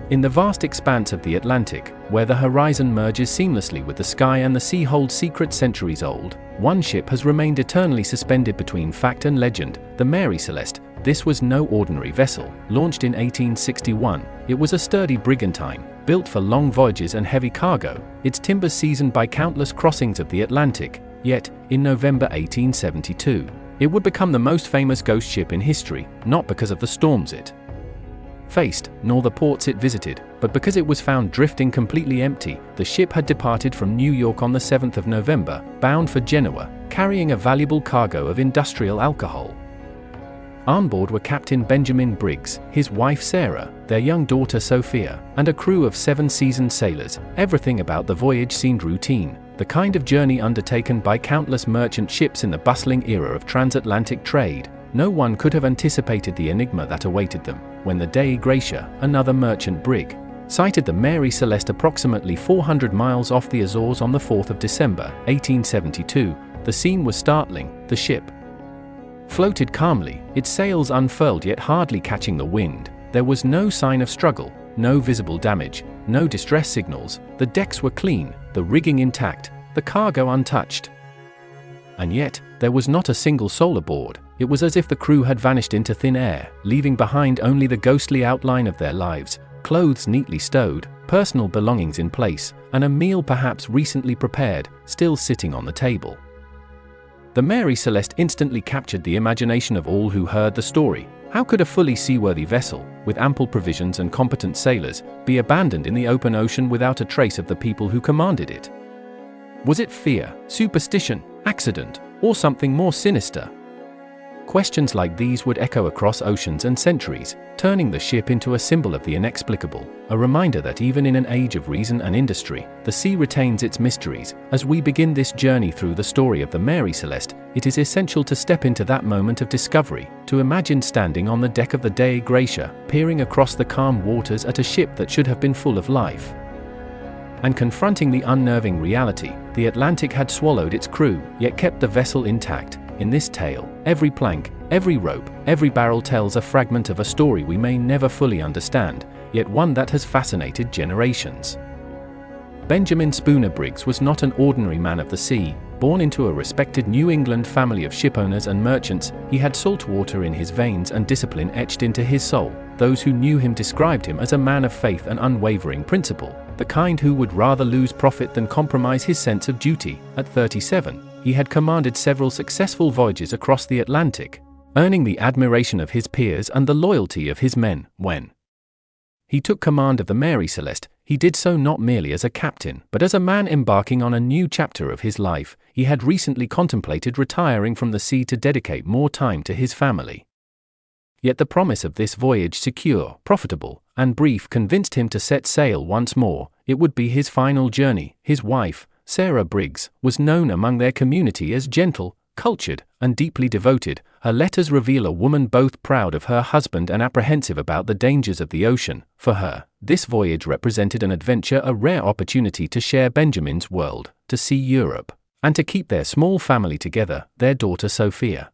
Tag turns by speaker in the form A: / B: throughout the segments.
A: In the vast expanse of the Atlantic, where the horizon merges seamlessly with the sky and the sea holds secrets centuries old, one ship has remained eternally suspended between fact and legend, the Mary Celeste. This was no ordinary vessel. Launched in 1861, it was a sturdy brigantine, built for long voyages and heavy cargo, its timbers seasoned by countless crossings of the Atlantic. Yet, in November 1872, it would become the most famous ghost ship in history, not because of the storms it faced, nor the ports it visited, but because it was found drifting completely empty. The ship had departed from New York on the 7th of November, bound for Genoa, carrying a valuable cargo of industrial alcohol. On board were Captain Benjamin Briggs, his wife Sarah, their young daughter Sophia, and a crew of 7 seasoned sailors. Everything about the voyage seemed routine, the kind of journey undertaken by countless merchant ships in the bustling era of transatlantic trade. No one could have anticipated the enigma that awaited them, when the Dei Gratia, another merchant brig, sighted the Mary Celeste approximately 400 miles off the Azores on the 4th of December, 1872. The scene was startling. The ship floated calmly, its sails unfurled yet hardly catching the wind. There was no sign of struggle, no visible damage, no distress signals. The decks were clean, the rigging intact, the cargo untouched. And yet, there was not a single soul aboard. It was as if the crew had vanished into thin air, leaving behind only the ghostly outline of their lives, clothes neatly stowed, personal belongings in place, and a meal perhaps recently prepared, still sitting on the table. The Mary Celeste instantly captured the imagination of all who heard the story. How could a fully seaworthy vessel, with ample provisions and competent sailors, be abandoned in the open ocean without a trace of the people who commanded it? Was it fear, superstition, accident, or something more sinister? Questions like these would echo across oceans and centuries, turning the ship into a symbol of the inexplicable, a reminder that even in an age of reason and industry, the sea retains its mysteries. As we begin this journey through the story of the Mary Celeste, it is essential to step into that moment of discovery, to imagine standing on the deck of the Dei Gratia, peering across the calm waters at a ship that should have been full of life, and confronting the unnerving reality: the Atlantic had swallowed its crew, yet kept the vessel intact. In this tale, every plank, every rope, every barrel tells a fragment of a story we may never fully understand, yet one that has fascinated generations. Benjamin Spooner Briggs was not an ordinary man of the sea. Born into a respected New England family of shipowners and merchants, he had salt water in his veins and discipline etched into his soul. Those who knew him described him as a man of faith and unwavering principle, the kind who would rather lose profit than compromise his sense of duty. At 37, he had commanded several successful voyages across the Atlantic, earning the admiration of his peers and the loyalty of his men. When he took command of the Mary Celeste, he did so not merely as a captain, but as a man embarking on a new chapter of his life. He had recently contemplated retiring from the sea to dedicate more time to his family. Yet the promise of this voyage, secure, profitable, and brief, convinced him to set sail once more. It would be his final journey. His wife, Sarah Briggs, was known among their community as gentle, cultured, and deeply devoted. Her letters reveal a woman both proud of her husband and apprehensive about the dangers of the ocean. For her, this voyage represented an adventure, a rare opportunity to share Benjamin's world, to see Europe, and to keep their small family together. Their daughter Sophia,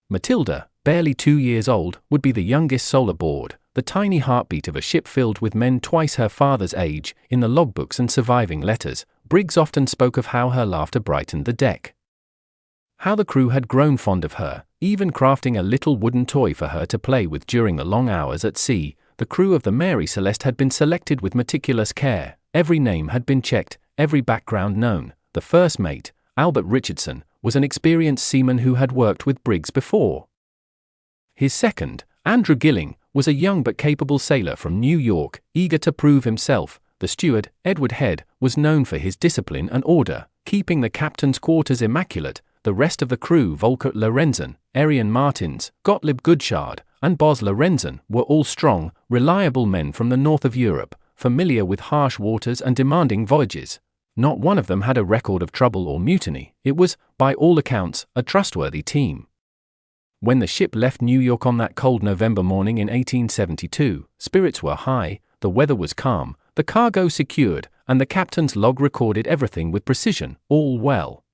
A: Matilda, barely 2 years old, would be the youngest soul aboard, the tiny heartbeat of a ship filled with men twice her father's age. In the logbooks and surviving letters, Briggs often spoke of how her laughter brightened the deck, how the crew had grown fond of her, even crafting a little wooden toy for her to play with during the long hours at sea. The crew of the Mary Celeste had been selected with meticulous care. Every name had been checked, every background known. The first mate, Albert Richardson, was an experienced seaman who had worked with Briggs before. His second, Andrew Gilling, was a young but capable sailor from New York, eager to prove himself. The steward, Edward Head, was known for his discipline and order, keeping the captain's quarters immaculate. The rest of the crew, Volker Lorenzen, Arian Martins, Gottlieb Goodshard, and Bos Lorenzen, were all strong, reliable men from the north of Europe, familiar with harsh waters and demanding voyages. Not one of them had a record of trouble or mutiny. It was, by all accounts, a trustworthy team. When the ship left New York on that cold November morning in 1872, spirits were high, the weather was calm, the cargo secured, and the captain's log recorded everything with precision: all well.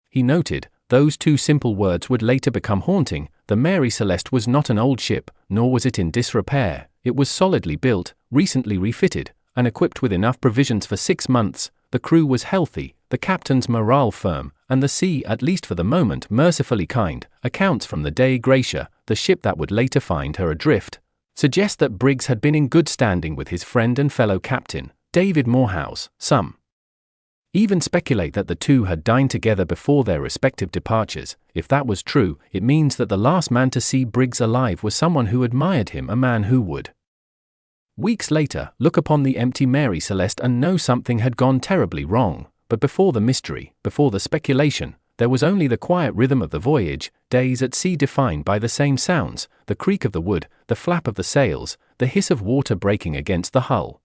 A: He noted, those 2 simple words would later become haunting: the Mary Celeste was not an old ship, nor was it in disrepair. It was solidly built, recently refitted, and equipped with enough provisions for 6 months. The crew was healthy, the captain's morale firm, and the sea, at least for the moment, mercifully kind. Accounts from the Dei Gratia, the ship that would later find her adrift, suggest that Briggs had been in good standing with his friend and fellow captain, David Morehouse. Some even speculate that the two had dined together before their respective departures. If that was true, it means that the last man to see Briggs alive was someone who admired him, a man who would, weeks later, look upon the empty Mary Celeste and know something had gone terribly wrong. But before the mystery, before the speculation, there was only the quiet rhythm of the voyage, days at sea defined by the same sounds, the creak of the wood, the flap of the sails, the hiss of water breaking against the hull.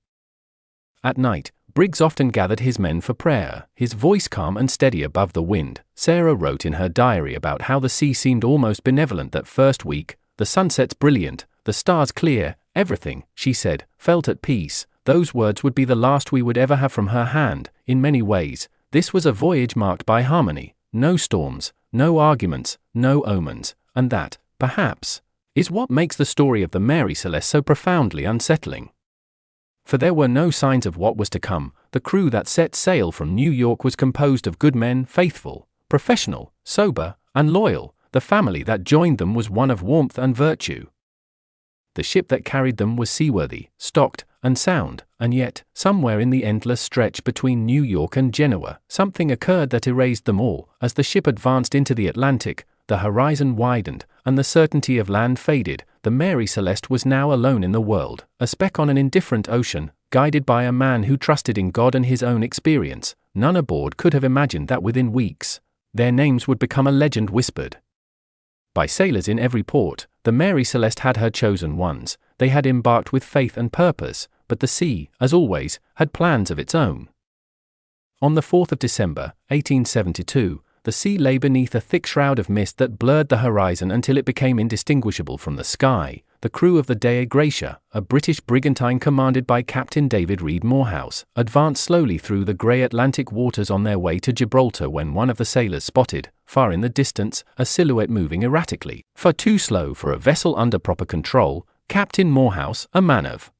A: At night, Briggs often gathered his men for prayer, his voice calm and steady above the wind. Sarah wrote in her diary about how the sea seemed almost benevolent that first week, the sunsets brilliant, the stars clear, everything, she said, felt at peace. Those words would be the last we would ever have from her hand. In many ways, this was a voyage marked by harmony, no storms, no arguments, no omens, and that, perhaps, is what makes the story of the Mary Celeste so profoundly unsettling. For there were no signs of what was to come. The crew that set sail from New York was composed of good men, faithful, professional, sober, and loyal. The family that joined them was one of warmth and virtue. The ship that carried them was seaworthy, stocked, and sound, and yet, somewhere in the endless stretch between New York and Genoa, something occurred that erased them all. As the ship advanced into the Atlantic, the horizon widened, and the certainty of land faded. The Mary Celeste was now alone in the world, a speck on an indifferent ocean, guided by a man who trusted in God and his own experience. None aboard could have imagined that within weeks, their names would become a legend whispered by sailors in every port. The Mary Celeste had her chosen ones. They had embarked with faith and purpose, but the sea, as always, had plans of its own. On the 4th of December, 1872, the sea lay beneath a thick shroud of mist that blurred the horizon until it became indistinguishable from the sky. The crew of the Dei Gratia, a British brigantine commanded by Captain David Reed Morehouse, advanced slowly through the grey Atlantic waters on their way to Gibraltar when one of the sailors spotted, far in the distance, a silhouette moving erratically. Far too slow for a vessel under proper control, Captain Morehouse, a man of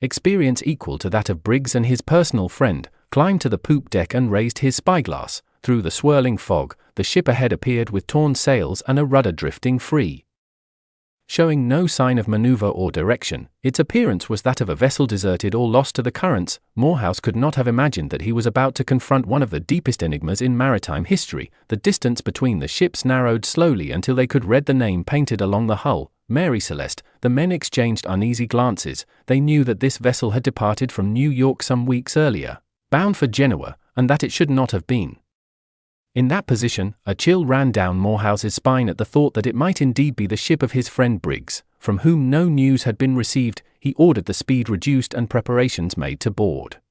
A: experience equal to that of Briggs and his personal friend, climbed to the poop deck and raised his spyglass. Through the swirling fog, the ship ahead appeared with torn sails and a rudder drifting free. Showing no sign of maneuver or direction, its appearance was that of a vessel deserted or lost to the currents. Morehouse could not have imagined that he was about to confront one of the deepest enigmas in maritime history. The distance between the ships narrowed slowly until they could read the name painted along the hull, Mary Celeste. The men exchanged uneasy glances. They knew that this vessel had departed from New York some weeks earlier, bound for Genoa, and that it should not have been. In that position, a chill ran down Morehouse's spine at the thought that it might indeed be the ship of his friend Briggs, from whom no news had been received. He ordered the speed reduced and preparations made to board.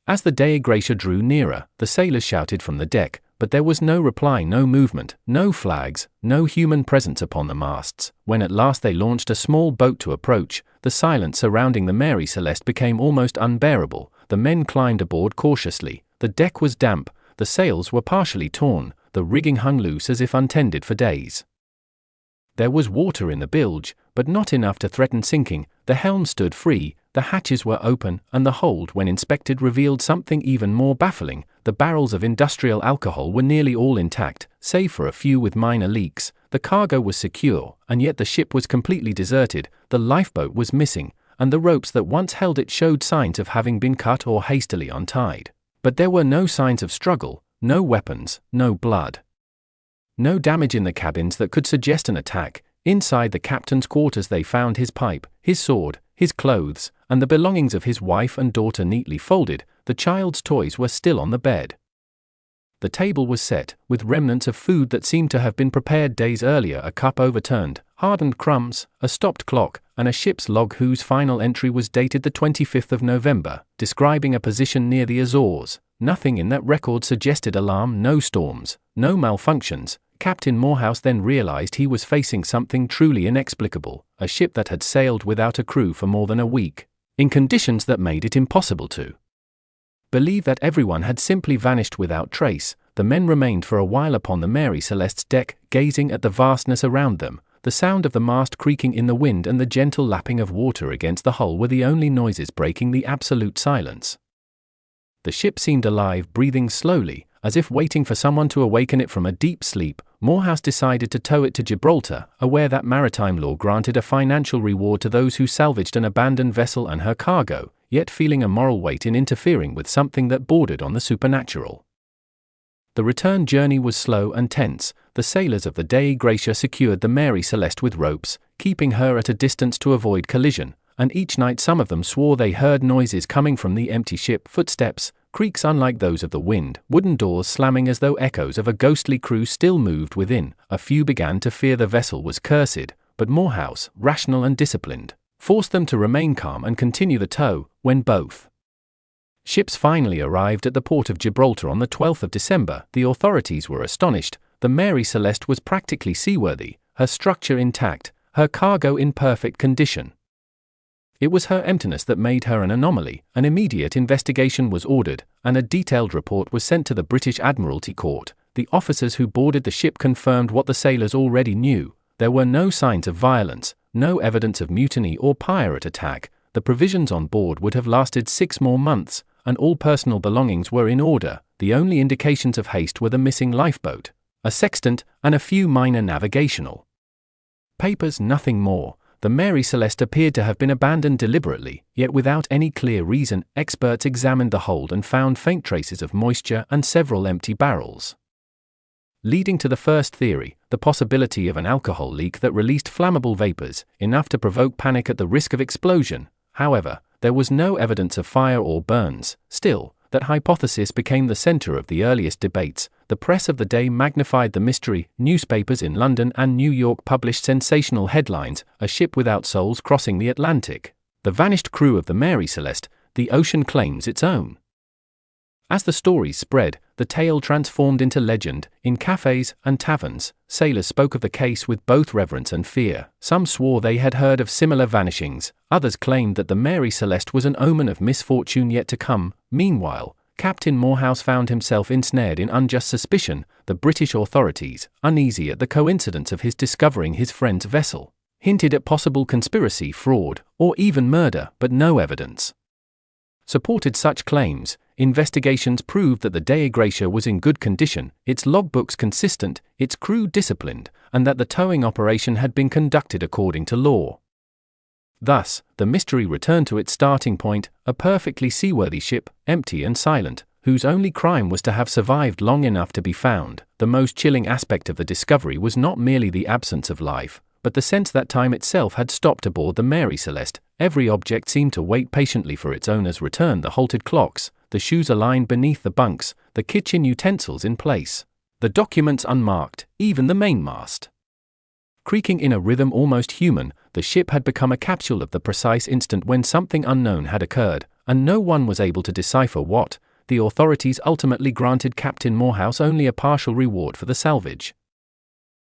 A: As the Dei Gratia drew nearer, the sailors shouted from the deck, but there was no reply, no movement, no flags, no human presence upon the masts. When at last they launched a small boat to approach, the silence surrounding the Mary Celeste became almost unbearable. The men climbed aboard cautiously. The deck was damp. The sails were partially torn, the rigging hung loose as if untended for days. There was water in the bilge, but not enough to threaten sinking. The helm stood free, the hatches were open, and the hold, when inspected, revealed something even more baffling. The barrels of industrial alcohol were nearly all intact, save for a few with minor leaks. The cargo was secure, and yet the ship was completely deserted. The lifeboat was missing, and the ropes that once held it showed signs of having been cut or hastily untied. But there were no signs of struggle, no weapons, no blood. No damage in the cabins that could suggest an attack. Inside the captain's quarters they found his pipe, his sword, his clothes, and the belongings of his wife and daughter neatly folded. The child's toys were still on the bed. The table was set, with remnants of food that seemed to have been prepared days earlier, a cup overturned, hardened crumbs, a stopped clock, and a ship's log whose final entry was dated the 25th of November, describing a position near the Azores. Nothing in that record suggested alarm, no storms, no malfunctions. Captain Morehouse then realized he was facing something truly inexplicable, a ship that had sailed without a crew for more than a week, in conditions that made it impossible to believe that everyone had simply vanished without trace. The men remained for a while upon the Mary Celeste's deck, gazing at the vastness around them. the sound of the mast creaking in the wind and the gentle lapping of water against the hull were the only noises breaking the absolute silence. The ship seemed alive, breathing slowly, as if waiting for someone to awaken it from a deep sleep. Morehouse decided to tow it to Gibraltar, aware that maritime law granted a financial reward to those who salvaged an abandoned vessel and her cargo, yet feeling a moral weight in interfering with something that bordered on the supernatural. The return journey was slow and tense. The sailors of the Dei Gratia secured the Mary Celeste with ropes, keeping her at a distance to avoid collision, and each night some of them swore they heard noises coming from the empty ship, footsteps, creaks unlike those of the wind, wooden doors slamming as though echoes of a ghostly crew still moved within. A few began to fear the vessel was cursed, but Morehouse, rational and disciplined, forced them to remain calm and continue the tow. When both ships finally arrived at the port of Gibraltar on the 12th of December, the authorities were astonished. The Mary Celeste was practically seaworthy, her structure intact, her cargo in perfect condition. It was her emptiness that made her an anomaly. An immediate investigation was ordered, and a detailed report was sent to the British Admiralty Court. The officers who boarded the ship confirmed what the sailors already knew. There were no signs of violence, no evidence of mutiny or pirate attack. The provisions on board would have lasted 6 more months, and all personal belongings were in order. The only indications of haste were the missing lifeboat, a sextant, and a few minor navigational papers, nothing more. The Mary Celeste appeared to have been abandoned deliberately, yet without any clear reason. Experts examined the hold and found faint traces of moisture and several empty barrels, leading to the first theory, the possibility of an alcohol leak that released flammable vapors, enough to provoke panic at the risk of explosion. However, there was no evidence of fire or burns. Still, that hypothesis became the center of the earliest debates. The press of the day magnified the mystery. Newspapers in London and New York published sensational headlines: a ship without souls crossing the Atlantic. The vanished crew of the Mary Celeste, the ocean claims its own. As the stories spread, the tale transformed into legend. In cafes and taverns, sailors spoke of the case with both reverence and fear. Some swore they had heard of similar vanishings. Others claimed that the Mary Celeste was an omen of misfortune yet to come. Meanwhile, Captain Morehouse found himself ensnared in unjust suspicion. The British authorities, uneasy at the coincidence of his discovering his friend's vessel, hinted at possible conspiracy, fraud, or even murder, but no evidence supported such claims. Investigations proved that the Dei Gratia was in good condition, its logbooks consistent, its crew disciplined, and that the towing operation had been conducted according to law. Thus, the mystery returned to its starting point, a perfectly seaworthy ship, empty and silent, whose only crime was to have survived long enough to be found. The most chilling aspect of the discovery was not merely the absence of life, but the sense that time itself had stopped aboard the Mary Celeste. Every object seemed to wait patiently for its owner's return: the halted clocks, the shoes aligned beneath the bunks, the kitchen utensils in place, the documents unmarked, even the mainmast creaking in a rhythm almost human. The ship had become a capsule of the precise instant when something unknown had occurred, and no one was able to decipher what. The authorities ultimately granted Captain Morehouse only a partial reward for the salvage,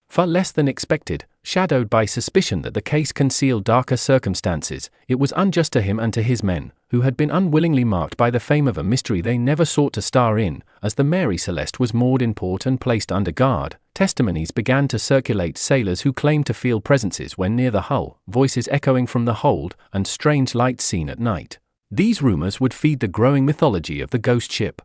A: far less than expected. Shadowed by suspicion that the case concealed darker circumstances, it was unjust to him and to his men, who had been unwillingly marked by the fame of a mystery they never sought to star in. As the Mary Celeste was moored in port and placed under guard, testimonies began to circulate: sailors who claimed to feel presences when near the hull, voices echoing from the hold, and strange lights seen at night. These rumors would feed the growing mythology of the ghost ship.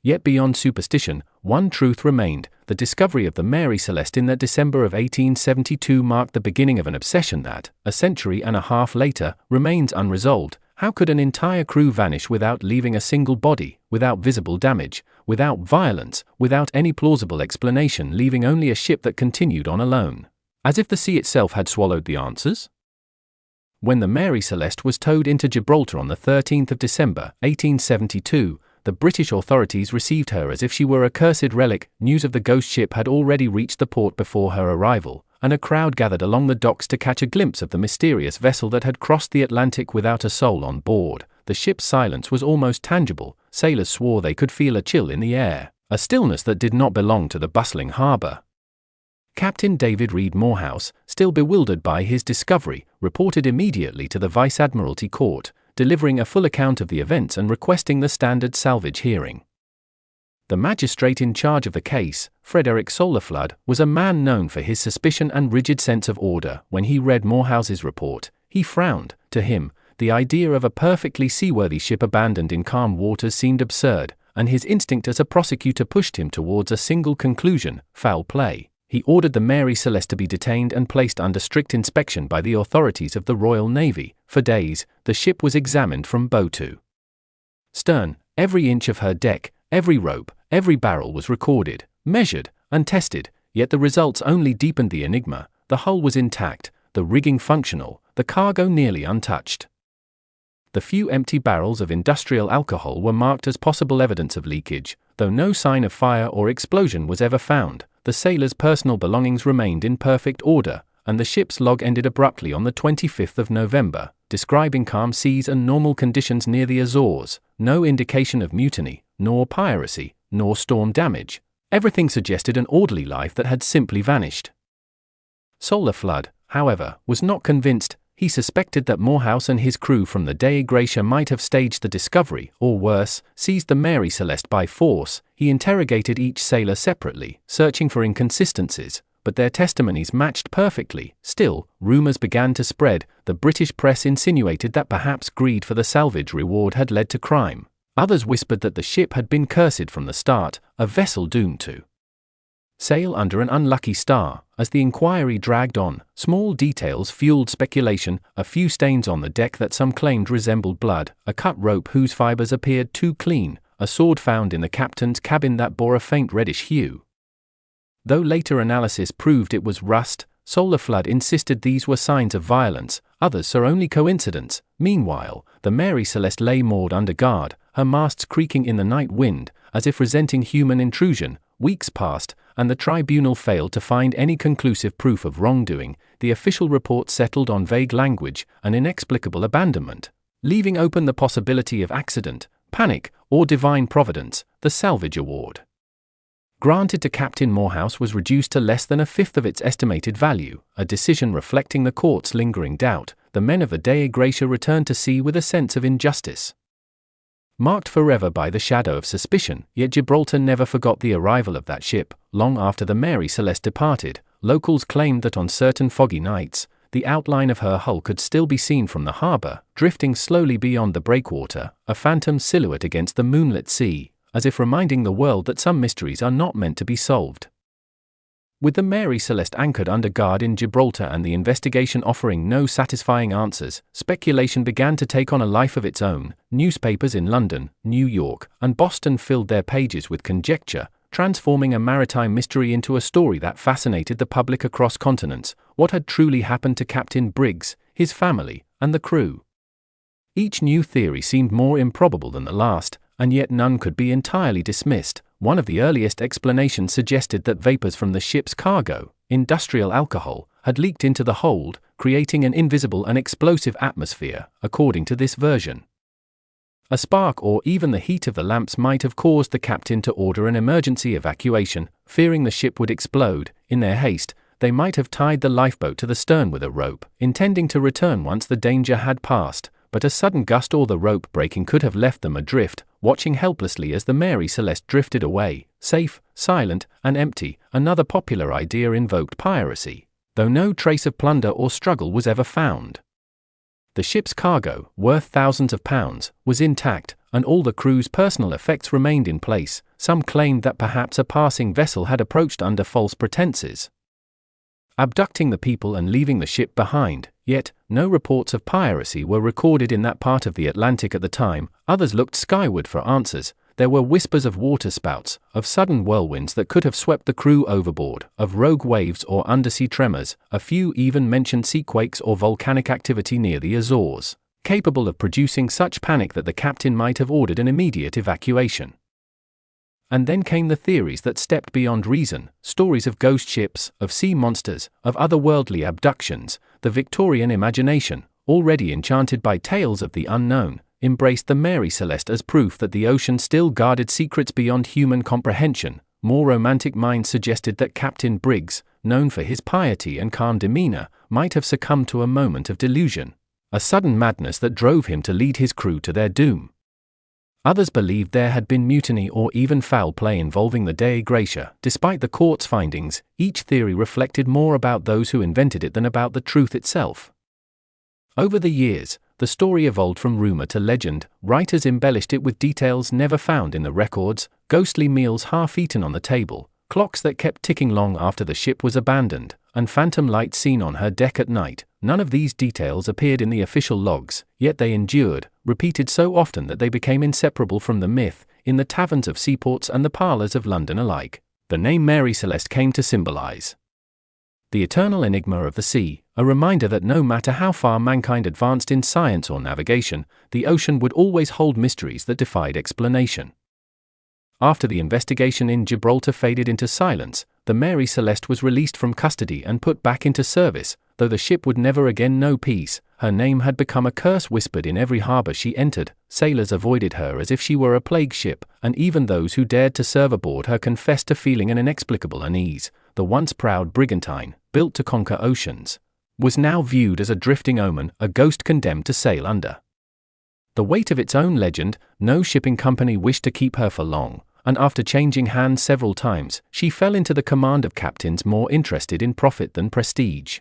A: Yet beyond superstition, one truth remained: the discovery of the Mary Celeste in that December of 1872 marked the beginning of an obsession that, a century and a half later, remains unresolved. How could an entire crew vanish without leaving a single body, without visible damage, without violence, without any plausible explanation, leaving only a ship that continued on alone? As if the sea itself had swallowed the answers? When the Mary Celeste was towed into Gibraltar on the 13th of December, 1872, the British authorities received her as if she were a cursed relic. News of the ghost ship had already reached the port before her arrival, and a crowd gathered along the docks to catch a glimpse of the mysterious vessel that had crossed the Atlantic without a soul on board. The ship's silence was almost tangible. Sailors swore they could feel a chill in the air, a stillness that did not belong to the bustling harbour. Captain David Reed Morehouse, still bewildered by his discovery, reported immediately to the Vice Admiralty Court, delivering a full account of the events and requesting the standard salvage hearing. The magistrate in charge of the case, Frederick Solarflood, was a man known for his suspicion and rigid sense of order. When he read Morehouse's report, he frowned. To him, the idea of a perfectly seaworthy ship abandoned in calm waters seemed absurd, and his instinct as a prosecutor pushed him towards a single conclusion: foul play. He ordered the Mary Celeste to be detained and placed under strict inspection by the authorities of the Royal Navy. For days, the ship was examined from bow to stern. Every inch of her deck, every rope, every barrel was recorded, measured, and tested, yet the results only deepened the enigma. The hull was intact, the rigging functional, the cargo nearly untouched. The few empty barrels of industrial alcohol were marked as possible evidence of leakage, though no sign of fire or explosion was ever found. The sailors' personal belongings remained in perfect order, and the ship's log ended abruptly on the 25th of November, describing calm seas and normal conditions near the Azores. No indication of mutiny, nor piracy, nor storm damage. Everything suggested an orderly life that had simply vanished. Solarflood, however, was not convinced. He suspected that Morehouse and his crew from the Dei Gratia might have staged the discovery, or worse, seized the Mary Celeste by force. He interrogated each sailor separately, searching for inconsistencies, but their testimonies matched perfectly. Still, rumors began to spread. The British press insinuated that perhaps greed for the salvage reward had led to crime. Others whispered that the ship had been cursed from the start, a vessel doomed to sail under an unlucky star. As the inquiry dragged on, small details fueled speculation: a few stains on the deck that some claimed resembled blood, a cut rope whose fibers appeared too clean, a sword found in the captain's cabin that bore a faint reddish hue. Though later analysis proved it was rust, Solarflood insisted these were signs of violence. Others saw only coincidence. Meanwhile, the Mary Celeste lay moored under guard, her masts creaking in the night wind, as if resenting human intrusion. Weeks passed, and the tribunal failed to find any conclusive proof of wrongdoing. The official report settled on vague language, an inexplicable abandonment, leaving open the possibility of accident, panic, or divine providence. The salvage award granted to Captain Morehouse was reduced to less than a fifth of its estimated value, a decision reflecting the court's lingering doubt. The men of the Dei Gratia returned to sea with a sense of injustice, marked forever by the shadow of suspicion. Yet Gibraltar never forgot the arrival of that ship. Long after the Mary Celeste departed, locals claimed that on certain foggy nights, the outline of her hull could still be seen from the harbour, drifting slowly beyond the breakwater, a phantom silhouette against the moonlit sea, as if reminding the world that some mysteries are not meant to be solved. With the Mary Celeste anchored under guard in Gibraltar and the investigation offering no satisfying answers, speculation began to take on a life of its own. Newspapers in London, New York, and Boston filled their pages with conjecture, transforming a maritime mystery into a story that fascinated the public across continents. What had truly happened to Captain Briggs, his family, and the crew? Each new theory seemed more improbable than the last, and yet none could be entirely dismissed. One of the earliest explanations suggested that vapors from the ship's cargo, industrial alcohol, had leaked into the hold, creating an invisible and explosive atmosphere. According to this version, a spark or even the heat of the lamps might have caused the captain to order an emergency evacuation. Fearing the ship would explode, in their haste, they might have tied the lifeboat to the stern with a rope, intending to return once the danger had passed. But a sudden gust or the rope breaking could have left them adrift, watching helplessly as the Mary Celeste drifted away, safe, silent, and empty. Another popular idea invoked piracy, though no trace of plunder or struggle was ever found. The ship's cargo, worth thousands of pounds, was intact, and all the crew's personal effects remained in place. Some claimed that perhaps a passing vessel had approached under false pretenses, abducting the people and leaving the ship behind. Yet, no reports of piracy were recorded in that part of the Atlantic at the time. Others looked skyward for answers. There were whispers of waterspouts, of sudden whirlwinds that could have swept the crew overboard, of rogue waves or undersea tremors. A few even mentioned seaquakes or volcanic activity near the Azores, capable of producing such panic that the captain might have ordered an immediate evacuation. And then came the theories that stepped beyond reason, stories of ghost ships, of sea monsters, of otherworldly abductions. The Victorian imagination, already enchanted by tales of the unknown, embraced the Mary Celeste as proof that the ocean still guarded secrets beyond human comprehension. More romantic minds suggested that Captain Briggs, known for his piety and calm demeanor, might have succumbed to a moment of delusion, a sudden madness that drove him to lead his crew to their doom. Others believed there had been mutiny or even foul play involving the Dei Gratia. Despite the court's findings, each theory reflected more about those who invented it than about the truth itself. Over the years, the story evolved from rumor to legend. Writers embellished it with details never found in the records: ghostly meals half-eaten on the table, clocks that kept ticking long after the ship was abandoned, and phantom lights seen on her deck at night. None of these details appeared in the official logs, yet they endured, repeated so often that they became inseparable from the myth, in the taverns of seaports and the parlors of London alike. The name Mary Celeste came to symbolize the eternal enigma of the sea, a reminder that no matter how far mankind advanced in science or navigation, the ocean would always hold mysteries that defied explanation. After the investigation in Gibraltar faded into silence, the Mary Celeste was released from custody and put back into service. Though the ship would never again know peace, her name had become a curse whispered in every harbor she entered. Sailors avoided her as if she were a plague ship, and even those who dared to serve aboard her confessed to feeling an inexplicable unease. The once proud brigantine, built to conquer oceans, was now viewed as a drifting omen, a ghost condemned to sail under the weight of its own legend. No shipping company wished to keep her for long, and after changing hands several times, she fell into the command of captains more interested in profit than prestige.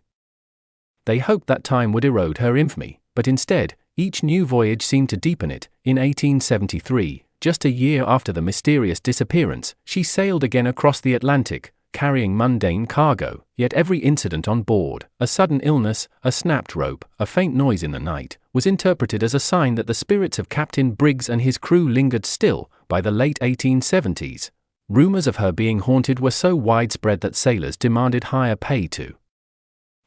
A: They hoped that time would erode her infamy, but instead, each new voyage seemed to deepen it. In 1873, just a year after the mysterious disappearance, she sailed again across the Atlantic, carrying mundane cargo, yet every incident on board, a sudden illness, a snapped rope, a faint noise in the night, was interpreted as a sign that the spirits of Captain Briggs and his crew lingered still. By the late 1870s, rumors of her being haunted were so widespread that sailors demanded higher pay to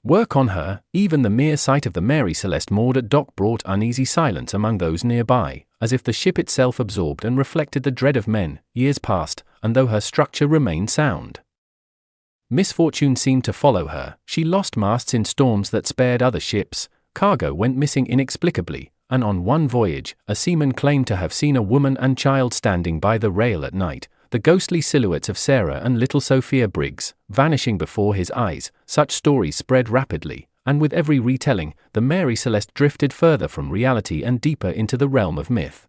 A: work on her. Even the mere sight of the Mary Celeste moored at dock brought uneasy silence among those nearby, as if the ship itself absorbed and reflected the dread of men. Years passed, and though her structure remained sound, misfortune seemed to follow her. She lost masts in storms that spared other ships, cargo went missing inexplicably, and on one voyage, a seaman claimed to have seen a woman and child standing by the rail at night, the ghostly silhouettes of Sarah and little Sophia Briggs, vanishing before his eyes. Such stories spread rapidly, and with every retelling, the Mary Celeste drifted further from reality and deeper into the realm of myth.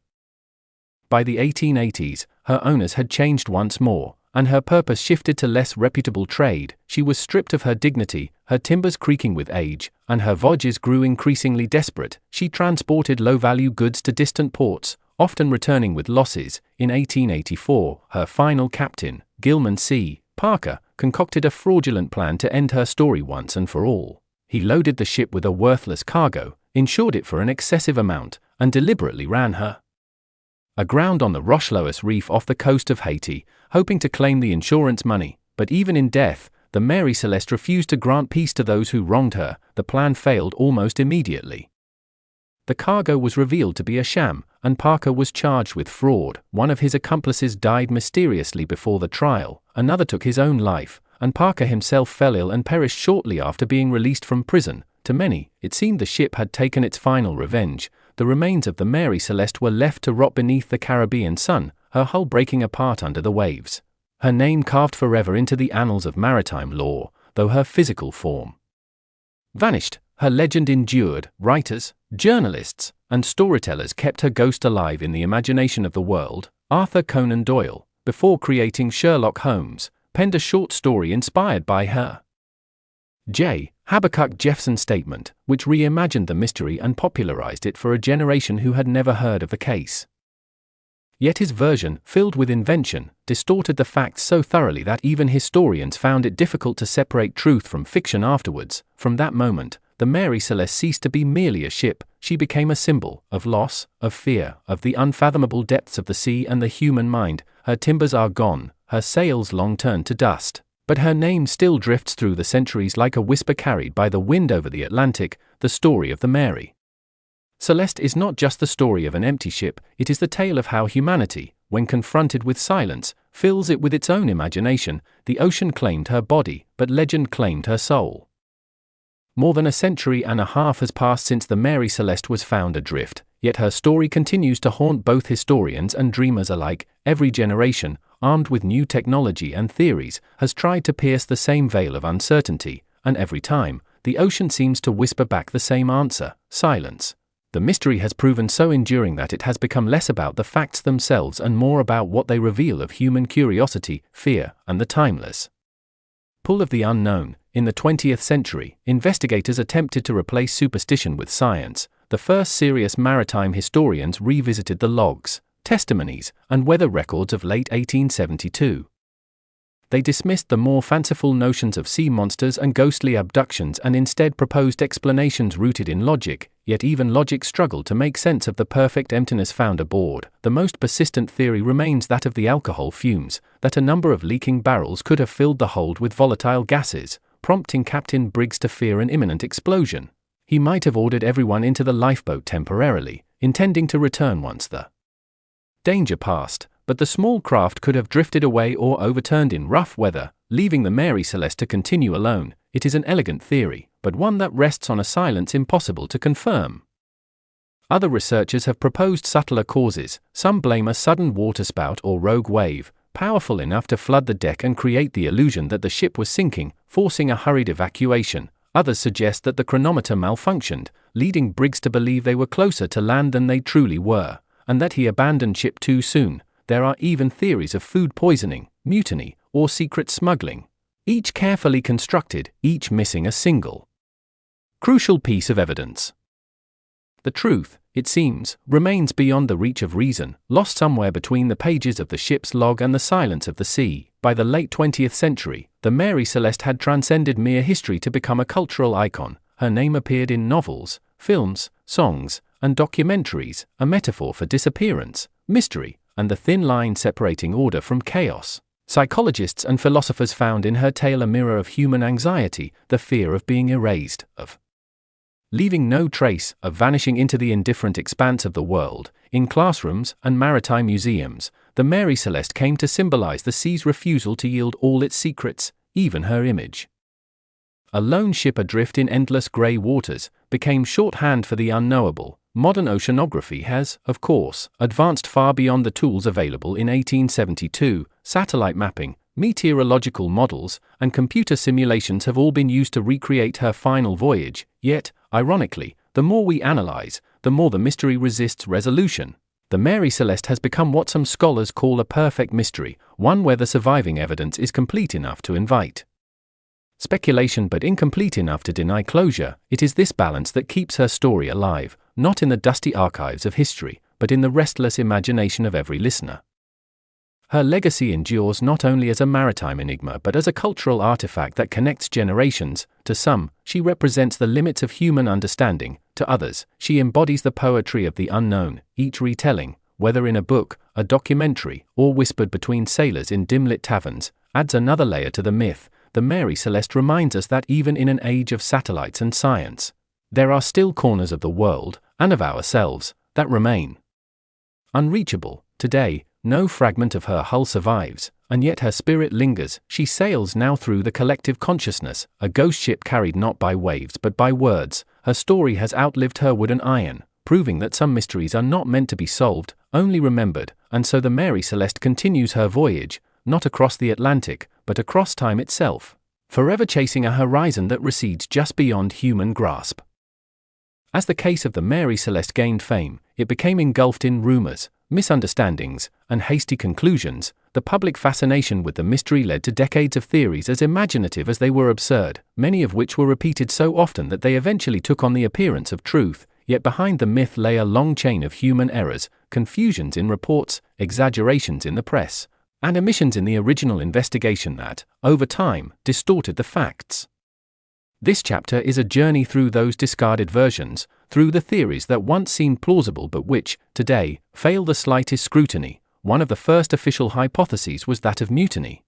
A: By the 1880s, her owners had changed once more, and her purpose shifted to less reputable trade. She was stripped of her dignity, her timbers creaking with age, and her voyages grew increasingly desperate. She transported low-value goods to distant ports, often returning with losses. In 1884, her final captain, Gilman C. Parker, concocted a fraudulent plan to end her story once and for all. He loaded the ship with a worthless cargo, insured it for an excessive amount, and deliberately ran her aground on the Rochelois Reef off the coast of Haiti, hoping to claim the insurance money. But even in death, the Mary Celeste refused to grant peace to those who wronged her. The plan failed almost immediately. The cargo was revealed to be a sham, and Parker was charged with fraud. One of his accomplices died mysteriously before the trial, another took his own life, and Parker himself fell ill and perished shortly after being released from prison. To many, it seemed the ship had taken its final revenge. The remains of the Mary Celeste were left to rot beneath the Caribbean sun, her hull breaking apart under the waves. Her name carved forever into the annals of maritime lore, though her physical form vanished. Her legend endured. Writers, journalists, and storytellers kept her ghost alive in the imagination of the world. Arthur Conan Doyle, before creating Sherlock Holmes, penned a short story inspired by her. J. Habakkuk Jeffson's statement, which reimagined the mystery and popularized it for a generation who had never heard of the case. Yet his version, filled with invention, distorted the facts so thoroughly that even historians found it difficult to separate truth from fiction afterwards. From that moment, the Mary Celeste ceased to be merely a ship. She became a symbol of loss, of fear, of the unfathomable depths of the sea and the human mind. Her timbers are gone, her sails long turned to dust, but her name still drifts through the centuries like a whisper carried by the wind over the Atlantic. The story of the Mary Celeste is not just the story of an empty ship, it is the tale of how humanity, when confronted with silence, fills it with its own imagination. The ocean claimed her body, but legend claimed her soul. More than a century and a half has passed since the Mary Celeste was found adrift, yet her story continues to haunt both historians and dreamers alike. Every generation, armed with new technology and theories, has tried to pierce the same veil of uncertainty, and every time, the ocean seems to whisper back the same answer: silence. The mystery has proven so enduring that it has become less about the facts themselves and more about what they reveal of human curiosity, fear, and the timeless pull of the unknown. In the 20th century, investigators attempted to replace superstition with science. The first serious maritime historians revisited the logs, testimonies, and weather records of late 1872. They dismissed the more fanciful notions of sea monsters and ghostly abductions and instead proposed explanations rooted in logic, yet even logic struggled to make sense of the perfect emptiness found aboard. The most persistent theory remains that of the alcohol fumes, that a number of leaking barrels could have filled the hold with volatile gases, prompting Captain Briggs to fear an imminent explosion. He might have ordered everyone into the lifeboat temporarily, intending to return once the danger passed, but the small craft could have drifted away or overturned in rough weather, leaving the Mary Celeste to continue alone. It is an elegant theory, but one that rests on a silence impossible to confirm. Other researchers have proposed subtler causes. Some blame a sudden waterspout or rogue wave, powerful enough to flood the deck and create the illusion that the ship was sinking, forcing a hurried evacuation. Others suggest that the chronometer malfunctioned, leading Briggs to believe they were closer to land than they truly were, and that he abandoned ship too soon. There are even theories of food poisoning, mutiny, or secret smuggling, each carefully constructed, each missing a single crucial piece of evidence. The truth, it seems, remains beyond the reach of reason, lost somewhere between the pages of the ship's log and the silence of the sea. By the late 20th century, the Mary Celeste had transcended mere history to become a cultural icon. Her name appeared in novels, films, songs, and documentaries, a metaphor for disappearance, mystery, and the thin line separating order from chaos. Psychologists and philosophers found in her tale a mirror of human anxiety, the fear of being erased, of leaving no trace, of vanishing into the indifferent expanse of the world. In classrooms and maritime museums, the Mary Celeste came to symbolize the sea's refusal to yield all its secrets, even her image. A lone ship adrift in endless grey waters became shorthand for the unknowable. Modern oceanography has, of course, advanced far beyond the tools available in 1872. Satellite mapping, meteorological models, and computer simulations have all been used to recreate her final voyage. Yet, ironically, the more we analyze, the more the mystery resists resolution. The Mary Celeste has become what some scholars call a perfect mystery, one where the surviving evidence is complete enough to invite speculation but incomplete enough to deny closure. It is this balance that keeps her story alive, not in the dusty archives of history, but in the restless imagination of every listener. Her legacy endures not only as a maritime enigma but as a cultural artifact that connects generations. To some, she represents the limits of human understanding. To others, she embodies the poetry of the unknown. Each retelling, whether in a book, a documentary, or whispered between sailors in dim-lit taverns, adds another layer to the myth. The Mary Celeste reminds us that even in an age of satellites and science, there are still corners of the world, and of ourselves, that remain unreachable. Today, no fragment of her hull survives, and yet her spirit lingers. She sails now through the collective consciousness, a ghost ship carried not by waves but by words. Her story has outlived her wood and iron, proving that some mysteries are not meant to be solved, only remembered. And so the Mary Celeste continues her voyage, not across the Atlantic, but across time itself, forever chasing a horizon that recedes just beyond human grasp. As the case of the Mary Celeste gained fame, it became engulfed in rumors, misunderstandings, and hasty conclusions. The public fascination with the mystery led to decades of theories as imaginative as they were absurd, many of which were repeated so often that they eventually took on the appearance of truth. Yet behind the myth lay a long chain of human errors, confusions in reports, exaggerations in the press, and omissions in the original investigation that, over time, distorted the facts. This chapter is a journey through those discarded versions, through the theories that once seemed plausible but which, today, fail the slightest scrutiny. One of the first official hypotheses was that of mutiny.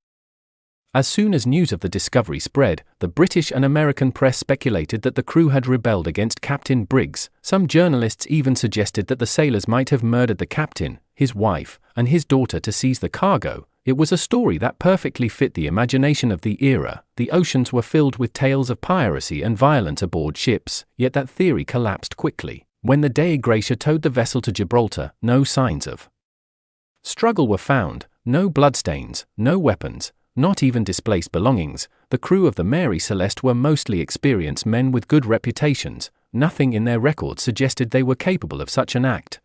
A: As soon as news of the discovery spread, the British and American press speculated that the crew had rebelled against Captain Briggs. Some journalists even suggested that the sailors might have murdered the captain, his wife, and his daughter to seize the cargo. It was a story that perfectly fit the imagination of the era. The oceans were filled with tales of piracy and violence aboard ships, yet that theory collapsed quickly. When the Dei Gratia towed the vessel to Gibraltar, no signs of struggle were found, no bloodstains, no weapons, not even displaced belongings. The crew of the Mary Celeste were mostly experienced men with good reputations, nothing in their records suggested they were capable of such an act.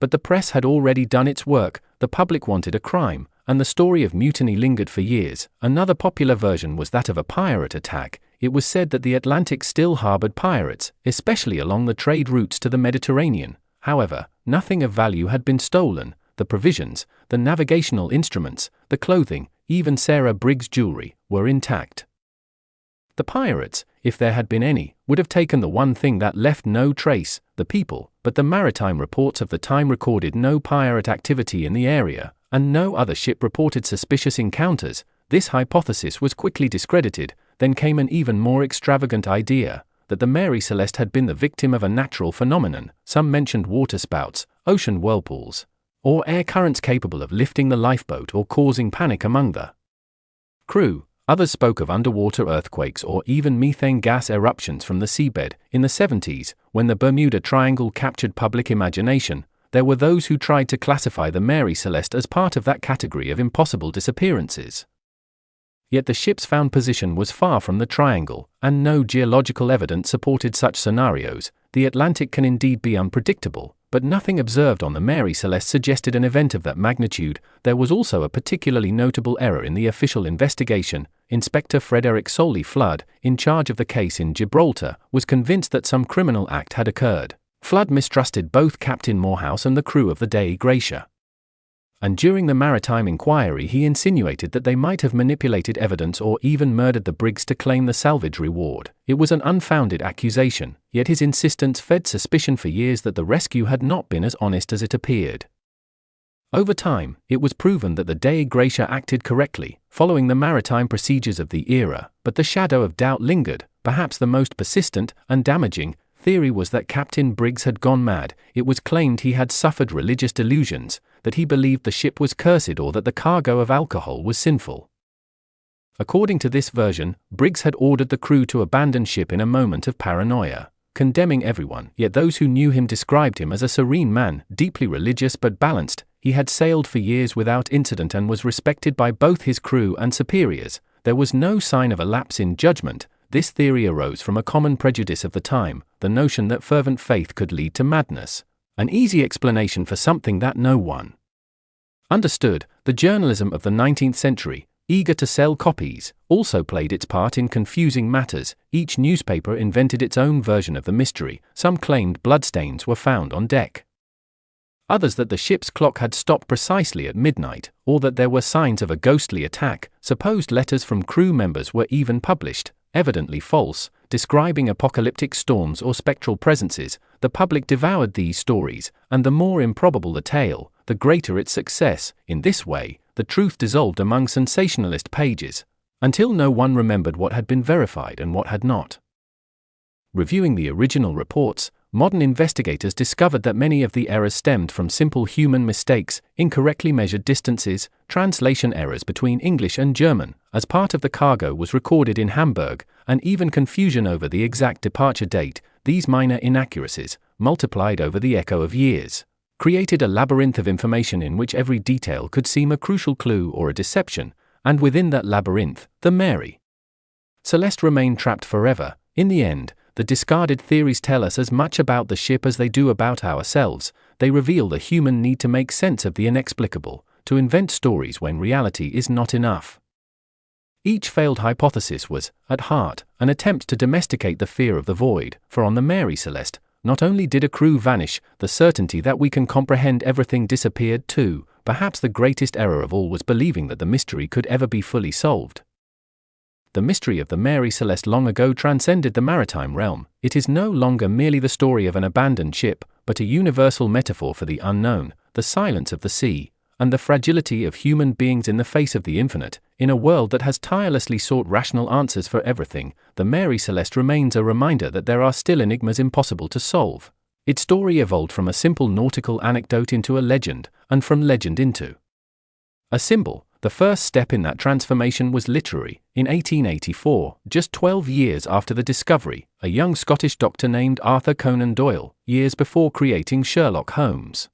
A: But the press had already done its work, the public wanted a crime, and the story of mutiny lingered for years. Another popular version was that of a pirate attack. It was said that the Atlantic still harbored pirates, especially along the trade routes to the Mediterranean. However, nothing of value had been stolen. The provisions, the navigational instruments, the clothing, even Sarah Briggs' jewelry, were intact. The pirates, if there had been any, would have taken the one thing that left no trace, the people, but the maritime reports of the time recorded no pirate activity in the area, and no other ship reported suspicious encounters. This hypothesis was quickly discredited. Then came an even more extravagant idea, that the Mary Celeste had been the victim of a natural phenomenon. Some mentioned waterspouts, ocean whirlpools, or air currents capable of lifting the lifeboat or causing panic among the crew. Others spoke of underwater earthquakes or even methane gas eruptions from the seabed. In the 70s, when the Bermuda Triangle captured public imagination, there were those who tried to classify the Mary Celeste as part of that category of impossible disappearances. Yet the ship's found position was far from the triangle, and no geological evidence supported such scenarios. The Atlantic can indeed be unpredictable, but nothing observed on the Mary Celeste suggested an event of that magnitude. There was also a particularly notable error in the official investigation. Inspector Frederick Soley Flood, in charge of the case in Gibraltar, was convinced that some criminal act had occurred. Flood mistrusted both Captain Morehouse and the crew of the Dei Gratia. And during the maritime inquiry he insinuated that they might have manipulated evidence or even murdered the Briggs to claim the salvage reward. It was an unfounded accusation, yet his insistence fed suspicion for years that the rescue had not been as honest as it appeared. Over time, it was proven that the Dei Gratia acted correctly, following the maritime procedures of the era, but the shadow of doubt lingered. Perhaps the most persistent and damaging theory was that Captain Briggs had gone mad. It was claimed he had suffered religious delusions, that he believed the ship was cursed or that the cargo of alcohol was sinful. According to this version, Briggs had ordered the crew to abandon ship in a moment of paranoia, condemning everyone. Yet those who knew him described him as a serene man, deeply religious but balanced. He had sailed for years without incident and was respected by both his crew and superiors. There was no sign of a lapse in judgment. This theory arose from a common prejudice of the time, the notion that fervent faith could lead to madness. An easy explanation for something that no one understood. The journalism of the 19th century, eager to sell copies, also played its part in confusing matters. Each newspaper invented its own version of the mystery. Some claimed bloodstains were found on deck. Others that the ship's clock had stopped precisely at midnight, or that there were signs of a ghostly attack. Supposed letters from crew members were even published, evidently false, describing apocalyptic storms or spectral presences. The public devoured these stories, and the more improbable the tale, the greater its success. In this way, the truth dissolved among sensationalist pages, until no one remembered what had been verified and what had not. Reviewing the original reports, modern investigators discovered that many of the errors stemmed from simple human mistakes, incorrectly measured distances, translation errors between English and German, as part of the cargo was recorded in Hamburg, and even confusion over the exact departure date. These minor inaccuracies, multiplied over the echo of years, created a labyrinth of information in which every detail could seem a crucial clue or a deception, and within that labyrinth, the Mary Celeste remained trapped forever. In the end, the discarded theories tell us as much about the ship as they do about ourselves. They reveal the human need to make sense of the inexplicable, to invent stories when reality is not enough. Each failed hypothesis was, at heart, an attempt to domesticate the fear of the void, for on the Mary Celeste, not only did a crew vanish, the certainty that we can comprehend everything disappeared too. Perhaps the greatest error of all was believing that the mystery could ever be fully solved. The mystery of the Mary Celeste long ago transcended the maritime realm. It is no longer merely the story of an abandoned ship, but a universal metaphor for the unknown, the silence of the sea, and the fragility of human beings in the face of the infinite. In a world that has tirelessly sought rational answers for everything, the Mary Celeste remains a reminder that there are still enigmas impossible to solve. Its story evolved from a simple nautical anecdote into a legend, and from legend into a symbol. The first step in that transformation was literary. In 1884, just 12 years after the discovery, a young Scottish doctor named Arthur Conan Doyle, years before creating Sherlock Holmes,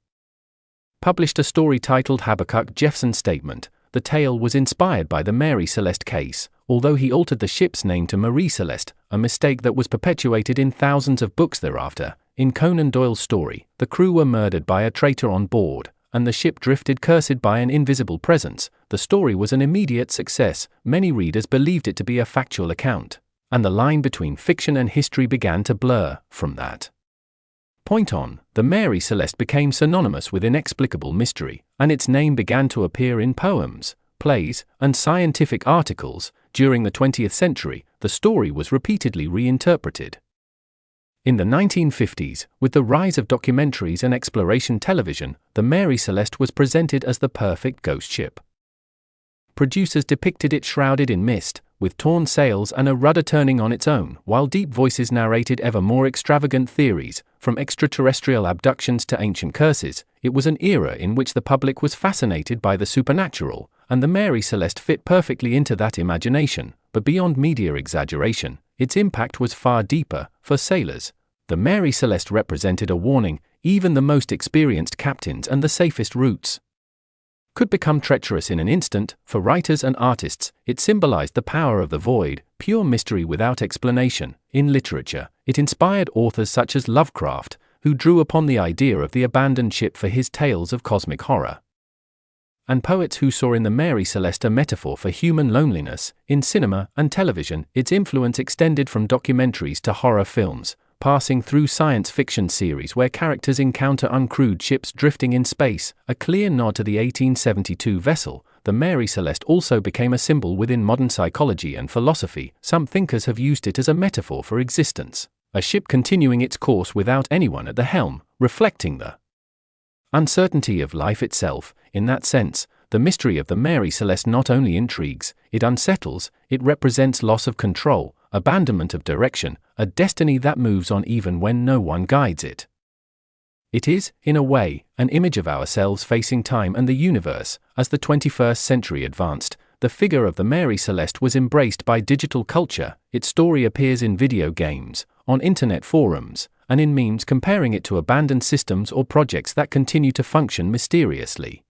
A: published a story titled Habakkuk Jeffson's Statement. The tale was inspired by the Mary Celeste case, although he altered the ship's name to Mary Celeste, a mistake that was perpetuated in thousands of books thereafter. In Conan Doyle's story, the crew were murdered by a traitor on board, and the ship drifted cursed by an invisible presence. The story was an immediate success. Many readers believed it to be a factual account, and the line between fiction and history began to blur. From that point on, the Mary Celeste became synonymous with inexplicable mystery, and its name began to appear in poems, plays, and scientific articles. During the 20th century, the story was repeatedly reinterpreted. In the 1950s, with the rise of documentaries and exploration television, the Mary Celeste was presented as the perfect ghost ship. Producers depicted it shrouded in mist, with torn sails and a rudder turning on its own, while deep voices narrated ever more extravagant theories, from extraterrestrial abductions to ancient curses. It was an era in which the public was fascinated by the supernatural, and the Mary Celeste fit perfectly into that imagination. But beyond media exaggeration, its impact was far deeper. For sailors, the Mary Celeste represented a warning. Even the most experienced captains and the safest routes could become treacherous in an instant. For writers and artists, it symbolized the power of the void, pure mystery without explanation. In literature, it inspired authors such as Lovecraft, who drew upon the idea of the abandoned ship for his tales of cosmic horror, and poets who saw in the Mary Celeste a metaphor for human loneliness. In cinema and television, its influence extended from documentaries to horror films, passing through science fiction series where characters encounter uncrewed ships drifting in space. A clear nod to the 1872 vessel, the Mary Celeste also became a symbol within modern psychology and philosophy. Some thinkers have used it as a metaphor for existence, a ship continuing its course without anyone at the helm, reflecting the uncertainty of life itself. In that sense, the mystery of the Mary Celeste not only intrigues, it unsettles. It represents loss of control, abandonment of direction, a destiny that moves on even when no one guides it. It is, in a way, an image of ourselves facing time and the universe. As the 21st century advanced, the figure of the Mary Celeste was embraced by digital culture. Its story appears in video games, on internet forums, and in memes comparing it to abandoned systems or projects that continue to function mysteriously.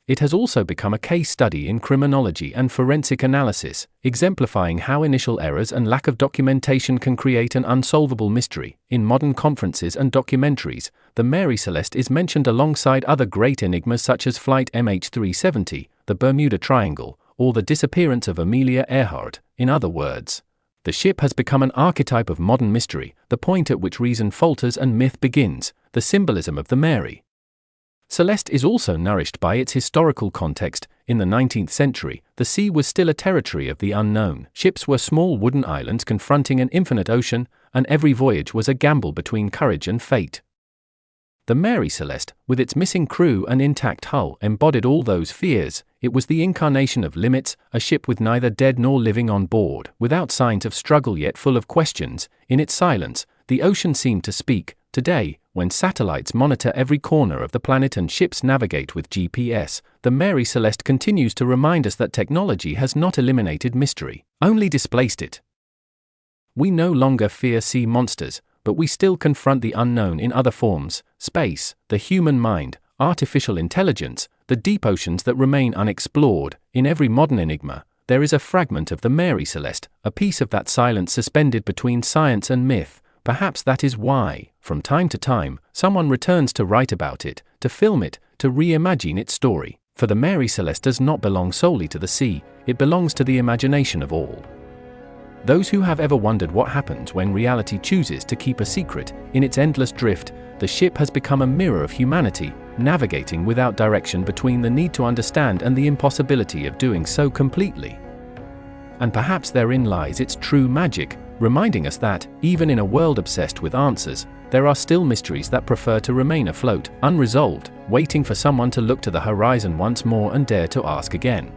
A: It has also become a case study in criminology and forensic analysis, exemplifying how initial errors and lack of documentation can create an unsolvable mystery. In modern conferences and documentaries, the Mary Celeste is mentioned alongside other great enigmas such as Flight MH370, the Bermuda Triangle, or the disappearance of Amelia Earhart. In other words, the ship has become an archetype of modern mystery, the point at which reason falters and myth begins. The symbolism of the Mary Celeste is also nourished by its historical context. In the 19th century, the sea was still a territory of the unknown. Ships were small wooden islands confronting an infinite ocean, and every voyage was a gamble between courage and fate. The Mary Celeste, with its missing crew and intact hull, embodied all those fears. It was the incarnation of limits, a ship with neither dead nor living on board, without signs of struggle yet full of questions. In its silence, the ocean seemed to speak. Today, when satellites monitor every corner of the planet and ships navigate with GPS, the Mary Celeste continues to remind us that technology has not eliminated mystery, only displaced it. We no longer fear sea monsters, but we still confront the unknown in other forms: space, the human mind, artificial intelligence, the deep oceans that remain unexplored. In every modern enigma, there is a fragment of the Mary Celeste, a piece of that silence suspended between science and myth. Perhaps that is why, from time to time, someone returns to write about it, to film it, to reimagine its story. For the Mary Celeste does not belong solely to the sea, it belongs to the imagination of all those who have ever wondered what happens when reality chooses to keep a secret. In its endless drift, the ship has become a mirror of humanity, navigating without direction between the need to understand and the impossibility of doing so completely. And perhaps therein lies its true magic, reminding us that, even in a world obsessed with answers, there are still mysteries that prefer to remain afloat, unresolved, waiting for someone to look to the horizon once more and dare to ask again.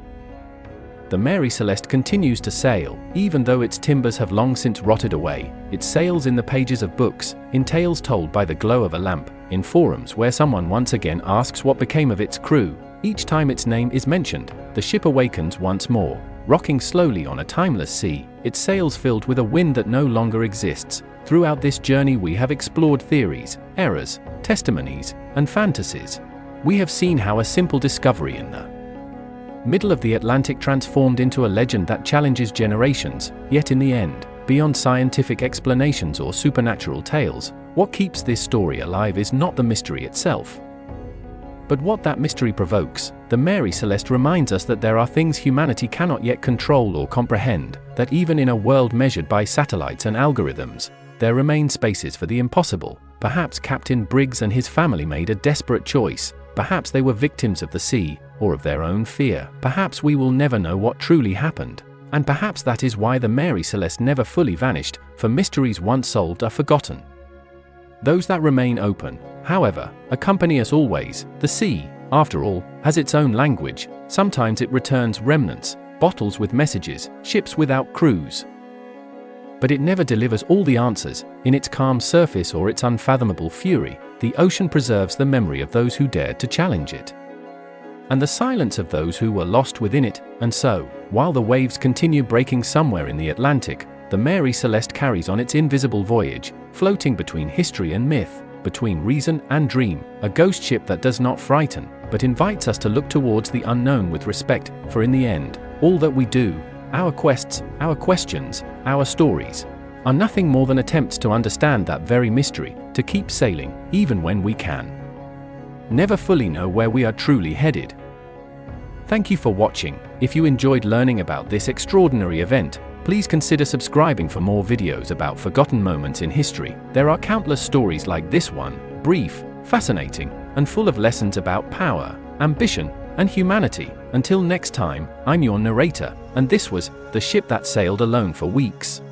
A: The Mary Celeste continues to sail, even though its timbers have long since rotted away. It sails in the pages of books, in tales told by the glow of a lamp, in forums where someone once again asks what became of its crew. Each time its name is mentioned, the ship awakens once more, rocking slowly on a timeless sea, its sails filled with a wind that no longer exists. Throughout this journey we have explored theories, errors, testimonies, and fantasies. We have seen how a simple discovery in the middle of the Atlantic transformed into a legend that challenges generations, yet in the end, beyond scientific explanations or supernatural tales, what keeps this story alive is not the mystery itself, but what that mystery provokes. The Mary Celeste reminds us that there are things humanity cannot yet control or comprehend, that even in a world measured by satellites and algorithms, there remain spaces for the impossible. Perhaps Captain Briggs and his family made a desperate choice. Perhaps they were victims of the sea, or of their own fear. Perhaps we will never know what truly happened. And perhaps that is why the Mary Celeste never fully vanished, for mysteries once solved are forgotten. Those that remain open, however, accompany us always. The sea, after all, has its own language. Sometimes it returns remnants, bottles with messages, ships without crews. But it never delivers all the answers. In its calm surface or its unfathomable fury, the ocean preserves the memory of those who dared to challenge it, and the silence of those who were lost within it. And so, while the waves continue breaking somewhere in the Atlantic, the Mary Celeste carries on its invisible voyage, floating between history and myth, between reason and dream, a ghost ship that does not frighten, but invites us to look towards the unknown with respect, for in the end, all that we do, our quests, our questions, our stories, are nothing more than attempts to understand that very mystery, to keep sailing, even when we can never fully know where we are truly headed. Thank you for watching. If you enjoyed learning about this extraordinary event, please consider subscribing for more videos about forgotten moments in history. There are countless stories like this one, brief, fascinating, and full of lessons about power, ambition, and humanity. Until next time, I'm your narrator, and this was The Ship That Sailed Alone for Weeks.